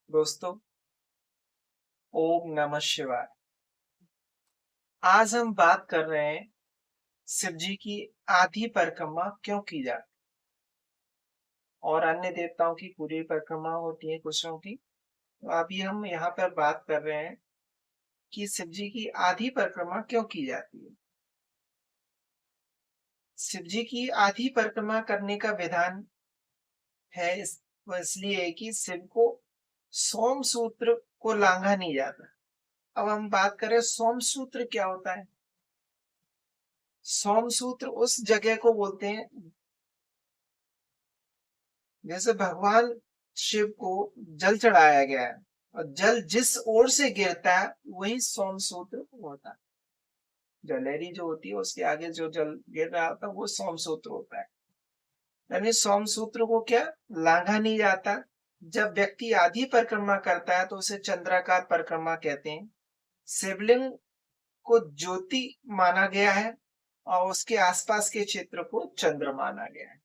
दोस्तों, ओम नमः शिवाय। आज हम बात कर रहे हैं शिव जी की आधी परिक्रमा क्यों की जाती और अन्य देवताओं की पूरी परिक्रमा होती है कुशों की। तो अभी हम यहाँ पर बात कर रहे हैं कि शिव जी की आधी परिक्रमा क्यों की जाती है। शिव जी की आधी परिक्रमा करने का विधान है वो इसलिए कि शिव को सोम सूत्र को लांघा नहीं जाता। अब हम बात करें सोम सूत्र क्या होता है। सोम सूत्र उस जगह को बोलते हैं जैसे भगवान शिव को जल चढ़ाया गया है और जल जिस ओर से गिरता है वही सोम सूत्र होता है। जलेरी जो होती है उसके आगे जो जल गिर रहा होता है वो सोम सूत्र होता है। यानी सोम सूत्र को क्या लांघा नहीं जाता। जब व्यक्ति आधी परिक्रमा करता है तो उसे चंद्राकार परिक्रमा कहते हैं। शिवलिंग को ज्योति माना गया है और उसके आसपास के क्षेत्र को चंद्र माना गया है।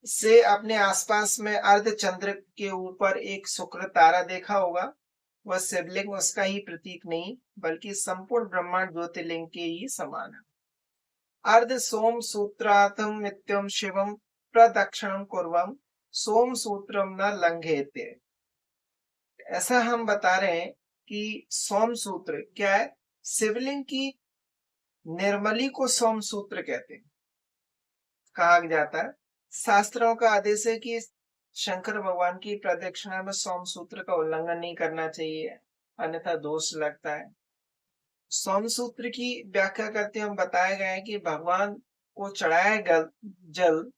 से अपने आसपास में अर्ध चंद्र के ऊपर एक शुक्र तारा देखा होगा। वह शिवलिंग उसका ही प्रतीक नहीं बल्कि संपूर्ण ब्रह्मांड ज्योतिर्लिंग के ही समान है। अर्ध सोम सूत्रार्थम नित्यम शिवम प्रदक्षिणम कुर्वम सोम सूत्रम न लंघेते। ऐसा हम बता रहे हैं कि सोम सूत्र क्या है। शिवलिंग की निर्मली को सोम सूत्र कहते हैं। कहा जाता है शास्त्रों का आदेश है कि शंकर भगवान की प्रदक्षिणा में सोम सूत्र का उल्लंघन नहीं करना चाहिए, अन्यथा दोष लगता है। सोम सूत्र की व्याख्या करते हम बताया गया है कि भगवान को चढ़ाया जल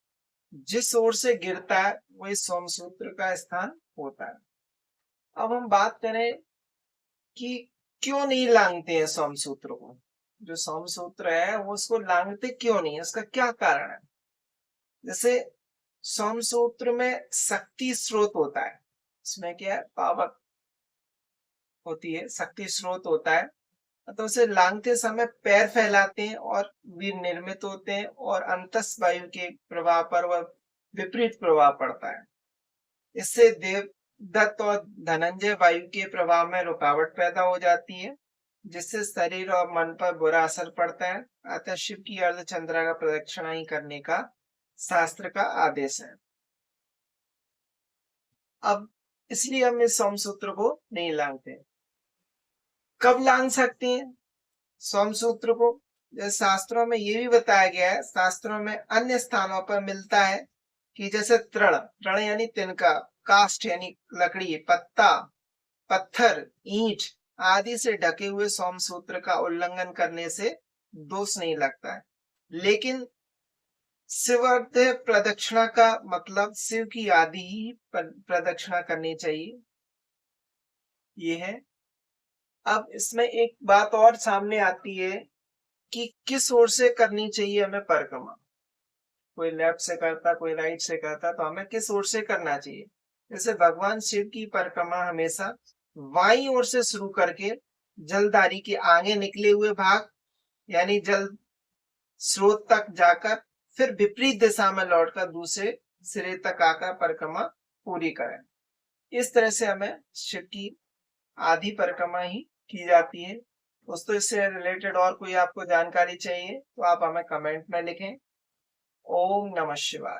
जिस ओर से गिरता है वही सोम सूत्र का स्थान होता है। अब हम बात करें कि क्यों नहीं लांघते हैं सोम सूत्र को। जो सोम सूत्र है वो उसको लांघते क्यों नहीं है, उसका क्या कारण है। जैसे सोम सूत्र में शक्ति स्रोत होता है। इसमें क्या है, पावर होती है, शक्ति स्रोत होता है। तो उसे लांघते समय पैर फैलाते हैं और वीर निर्मित होते हैं और अंतस वायु के प्रभाव पर वह विपरीत प्रभाव पड़ता है। इससे देवदत्त और धनंजय वायु के प्रभाव में रुकावट पैदा हो जाती है जिससे शरीर और मन पर बुरा असर पड़ता है। अतः शिव की अर्धचंद्रा का प्रदक्षिणा ही करने का शास्त्र का आदेश है। अब इसलिए हम इस सोम सूत्र को नहीं लांघते। कब लांघ सकते हैं सोम सूत्र को। जैसे शास्त्रों में ये भी बताया गया है, शास्त्रों में अन्य स्थानों पर मिलता है कि जैसे तृण तृण यानी तिनका, काष्ठ यानी लकड़ी, पत्ता, पत्थर, ईंट आदि से ढके हुए सोम सूत्र का उल्लंघन करने से दोष नहीं लगता है। लेकिन शिवार्थ प्रदक्षिणा का मतलब शिव की आदि ही प्रदक्षिणा करनी चाहिए, ये है। अब इसमें एक बात और सामने आती है कि किस ओर से करनी चाहिए हमें परिक्रमा। कोई लेफ्ट से करता, कोई राइट से करता, तो हमें किस ओर से करना चाहिए। जैसे भगवान शिव की परिक्रमा हमेशा बाईं ओर से शुरू करके जलधारी के आगे निकले हुए भाग यानी जल स्रोत तक जाकर फिर विपरीत दिशा में लौटकर दूसरे सिरे तक आकर परिक्रमा पूरी करें। इस तरह से हमें शिव की आधी परिक्रमा ही की जाती है। दोस्तों, इससे रिलेटेड और कोई आपको जानकारी चाहिए तो आप हमें कमेंट में लिखें। ओम नमः शिवाय।